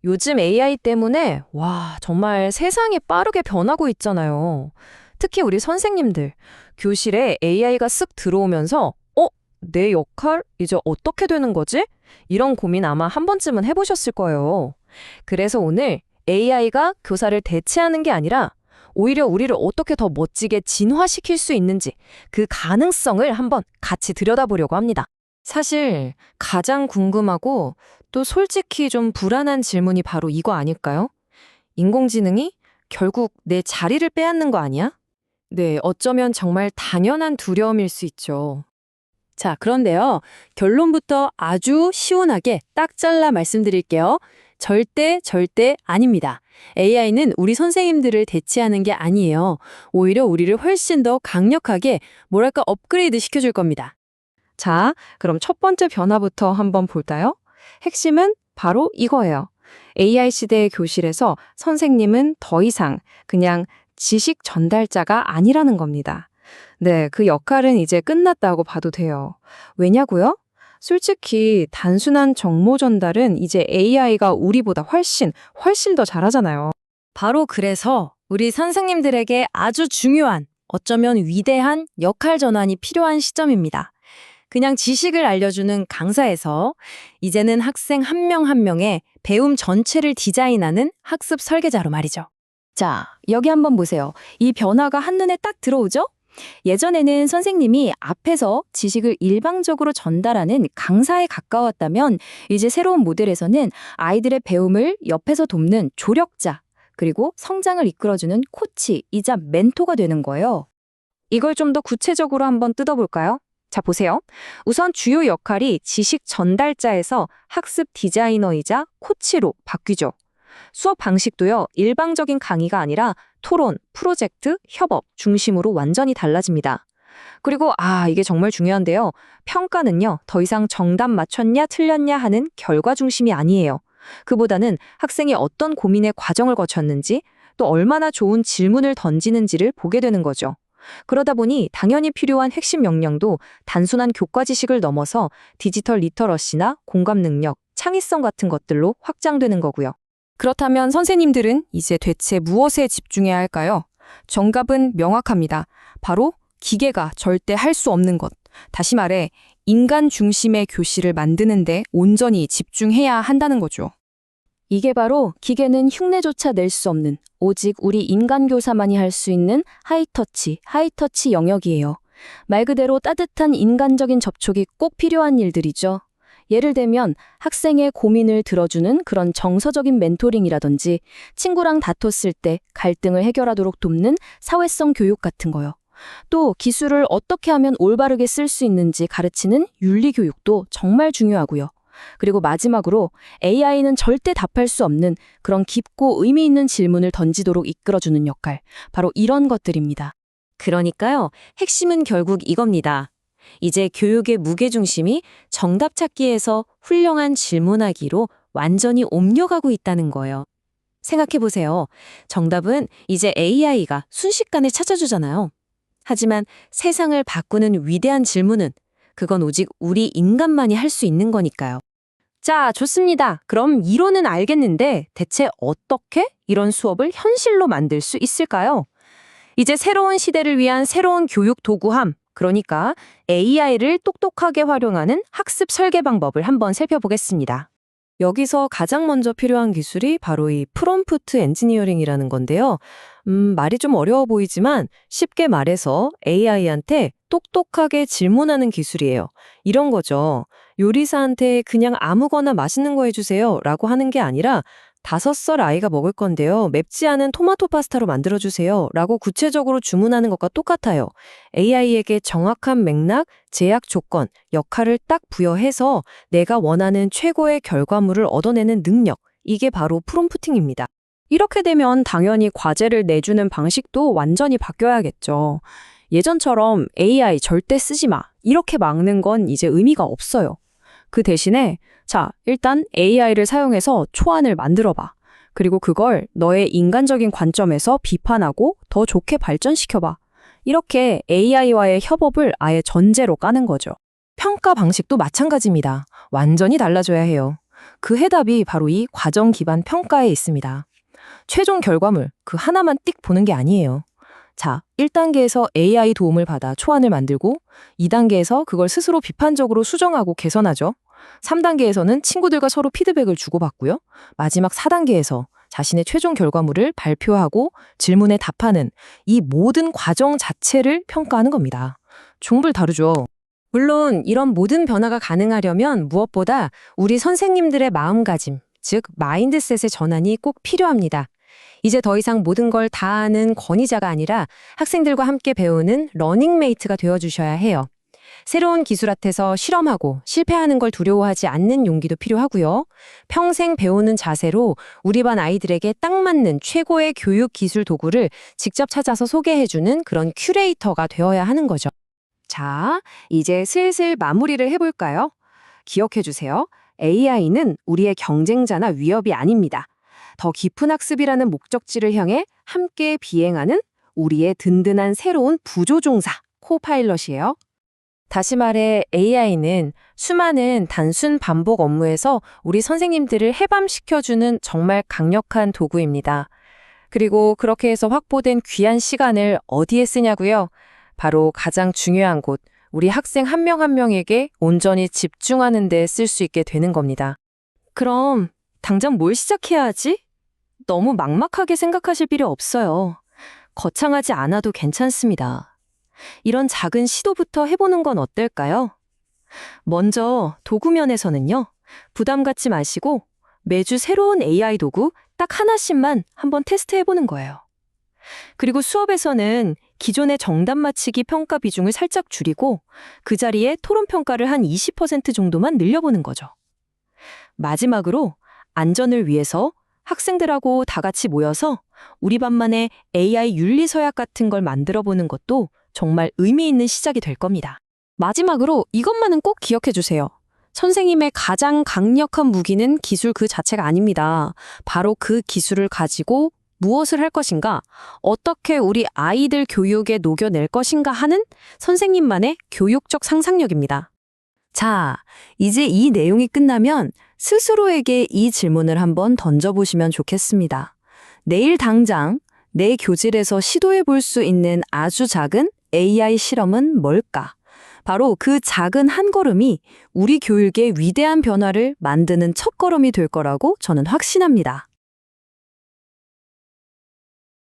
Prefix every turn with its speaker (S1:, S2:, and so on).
S1: 요즘 AI 때문에, 정말 세상이 빠르게 변하고 있잖아요. 특히 우리 선생님들, 교실에 AI가 쓱 들어오면서, 내 역할? 이제 어떻게 되는 거지? 이런 고민 아마 한 번쯤은 해보셨을 거예요. 그래서 오늘 AI가 교사를 대체하는 게 아니라 오히려 우리를 어떻게 더 멋지게 진화시킬 수 있는지 그 가능성을 한번 같이 들여다보려고 합니다. 사실 가장 궁금하고 또 솔직히 좀 불안한 질문이 바로 이거 아닐까요? 인공지능이 결국 내 자리를 빼앗는 거 아니야? 네, 어쩌면 정말 당연한 두려움일 수 있죠.
S2: 자, 그런데요. 결론부터 아주 시원하게 딱 잘라 말씀드릴게요. 절대 아닙니다. AI는 우리 선생님들을 대체하는 게 아니에요. 오히려 우리를 훨씬 더 강력하게, 업그레이드 시켜줄 겁니다.
S1: 자, 그럼 첫 번째 변화부터 한번 볼까요? 핵심은 바로 이거예요. AI 시대의 교실에서 선생님은 더 이상 그냥 지식 전달자가 아니라는 겁니다. 네, 그 역할은 이제 끝났다고 봐도 돼요. 왜냐고요? 솔직히 단순한 정보 전달은 이제 AI가 우리보다 훨씬 더 잘하잖아요.
S2: 바로 그래서 우리 선생님들에게 아주 중요한, 어쩌면 위대한 역할 전환이 필요한 시점입니다. 그냥 지식을 알려주는 강사에서 이제는 학생 한 명 한 명의 배움 전체를 디자인하는 학습 설계자로 말이죠. 자, 여기 한번 보세요. 이 변화가 한눈에 딱 들어오죠? 예전에는 선생님이 앞에서 지식을 일방적으로 전달하는 강사에 가까웠다면 이제 새로운 모델에서는 아이들의 배움을 옆에서 돕는 조력자, 그리고 성장을 이끌어주는 코치이자 멘토가 되는 거예요.
S1: 이걸 좀 더 구체적으로 한번 뜯어볼까요? 자, 보세요. 우선 주요 역할이 지식 전달자에서 학습 디자이너이자 코치로 바뀌죠. 수업 방식도요, 일방적인 강의가 아니라 토론, 프로젝트, 협업 중심으로 완전히 달라집니다. 그리고 이게 정말 중요한데요. 평가는요, 더 이상 정답 맞췄냐 틀렸냐 하는 결과 중심이 아니에요. 그보다는 학생이 어떤 고민의 과정을 거쳤는지, 또 얼마나 좋은 질문을 던지는지를 보게 되는 거죠. 그러다 보니 당연히 필요한 핵심 역량도 단순한 교과 지식을 넘어서 디지털 리터러시나 공감 능력, 창의성 같은 것들로 확장되는 거고요. 그렇다면 선생님들은 이제 대체 무엇에 집중해야 할까요? 정답은 명확합니다. 바로 기계가 절대 할 수 없는 것. 다시 말해, 인간 중심의 교실을 만드는데 온전히 집중해야 한다는 거죠.
S2: 이게 바로 기계는 흉내조차 낼 수 없는, 오직 우리 인간 교사만이 할 수 있는 하이터치 영역이에요. 말 그대로 따뜻한 인간적인 접촉이 꼭 필요한 일들이죠. 예를 들면 학생의 고민을 들어주는 그런 정서적인 멘토링이라든지 친구랑 다퉜을 때 갈등을 해결하도록 돕는 사회성 교육 같은 거요. 또 기술을 어떻게 하면 올바르게 쓸 수 있는지 가르치는 윤리 교육도 정말 중요하고요. 그리고 마지막으로 AI는 절대 답할 수 없는 그런 깊고 의미 있는 질문을 던지도록 이끌어주는 역할, 바로 이런 것들입니다.
S1: 그러니까요, 핵심은 결국 이겁니다. 이제 교육의 무게중심이 정답 찾기에서 훌륭한 질문하기로 완전히 옮겨가고 있다는 거예요. 생각해보세요. 정답은 이제 AI가 순식간에 찾아주잖아요. 하지만 세상을 바꾸는 위대한 질문은 그건 오직 우리 인간만이 할 수 있는 거니까요. 자, 좋습니다. 그럼 이론은 알겠는데 대체 어떻게 이런 수업을 현실로 만들 수 있을까요? 이제 새로운 시대를 위한 새로운 교육 도구함, 그러니까 AI를 똑똑하게 활용하는 학습 설계 방법을 한번 살펴보겠습니다. 여기서 가장 먼저 필요한 기술이 바로 이 프롬프트 엔지니어링이라는 건데요. 말이 좀 어려워 보이지만 쉽게 말해서 AI한테 똑똑하게 질문하는 기술이에요. 이런 거죠. 요리사한테 그냥 아무거나 맛있는 거 해주세요 라고 하는 게 아니라 5살 아이가 먹을 건데요. 맵지 않은 토마토 파스타로 만들어주세요 라고 구체적으로 주문하는 것과 똑같아요. AI에게 정확한 맥락, 제약 조건, 역할을 딱 부여해서 내가 원하는 최고의 결과물을 얻어내는 능력, 이게 바로 프롬프팅입니다. 이렇게 되면 당연히 과제를 내주는 방식도 완전히 바뀌어야겠죠. 예전처럼 AI 절대 쓰지 마, 이렇게 막는 건 이제 의미가 없어요. 그 대신에 자, 일단 AI를 사용해서 초안을 만들어봐. 그리고 그걸 너의 인간적인 관점에서 비판하고 더 좋게 발전시켜봐. 이렇게 AI와의 협업을 아예 전제로 까는 거죠. 평가 방식도 마찬가지입니다. 완전히 달라져야 해요.
S3: 그 해답이 바로 이 과정 기반 평가에 있습니다. 최종 결과물, 그 하나만 띡 보는 게 아니에요. 자, 1단계에서 AI 도움을 받아 초안을 만들고 2단계에서 그걸 스스로 비판적으로 수정하고 개선하죠. 3단계에서는 친구들과 서로 피드백을 주고받고요. 마지막 4단계에서 자신의 최종 결과물을 발표하고 질문에 답하는 이 모든 과정 자체를 평가하는 겁니다. 종불 다르죠.
S1: 물론 이런 모든 변화가 가능하려면 무엇보다 우리 선생님들의 마음가짐, 즉 마인드셋의 전환이 꼭 필요합니다. 이제 더 이상 모든 걸 다 아는 권위자가 아니라 학생들과 함께 배우는 러닝메이트가 되어주셔야 해요. 새로운 기술 앞에서 실험하고 실패하는 걸 두려워하지 않는 용기도 필요하고요. 평생 배우는 자세로 우리 반 아이들에게 딱 맞는 최고의 교육 기술 도구를 직접 찾아서 소개해주는 그런 큐레이터가 되어야 하는 거죠. 자, 이제 슬슬 마무리를 해볼까요? 기억해주세요. AI는 우리의 경쟁자나 위협이 아닙니다. 더 깊은 학습이라는 목적지를 향해 함께 비행하는 우리의 든든한 새로운 부조종사, 코파일럿이에요. 다시 말해 AI는 수많은 단순 반복 업무에서 우리 선생님들을 해방시켜주는 정말 강력한 도구입니다. 그리고 그렇게 해서 확보된 귀한 시간을 어디에 쓰냐고요? 바로 가장 중요한 곳, 우리 학생 한 명 한 명에게 온전히 집중하는 데 쓸 수 있게 되는 겁니다.
S3: 그럼 당장 뭘 시작해야 하지? 너무 막막하게 생각하실 필요 없어요. 거창하지 않아도 괜찮습니다. 이런 작은 시도부터 해보는 건 어떨까요? 먼저 도구면에서는요, 부담 갖지 마시고 매주 새로운 AI 도구 딱 하나씩만 한번 테스트해보는 거예요. 그리고 수업에서는 기존의 정답 맞히기 평가 비중을 살짝 줄이고 그 자리에 토론 평가를 한 20% 정도만 늘려보는 거죠. 마지막으로 안전을 위해서 학생들하고 다 같이 모여서 우리 반만의 AI 윤리서약 같은 걸 만들어 보는 것도 정말 의미 있는 시작이 될 겁니다.
S2: 마지막으로 이것만은 꼭 기억해 주세요. 선생님의 가장 강력한 무기는 기술 그 자체가 아닙니다. 바로 그 기술을 가지고 무엇을 할 것인가, 어떻게 우리 아이들 교육에 녹여낼 것인가 하는 선생님만의 교육적 상상력입니다.
S3: 자, 이제 이 내용이 끝나면 스스로에게 이 질문을 한번 던져보시면 좋겠습니다. 내일 당장 내 교실에서 시도해 볼 수 있는 아주 작은 AI 실험은 뭘까? 바로 그 작은 한 걸음이 우리 교육의 위대한 변화를 만드는 첫걸음이 될 거라고 저는 확신합니다.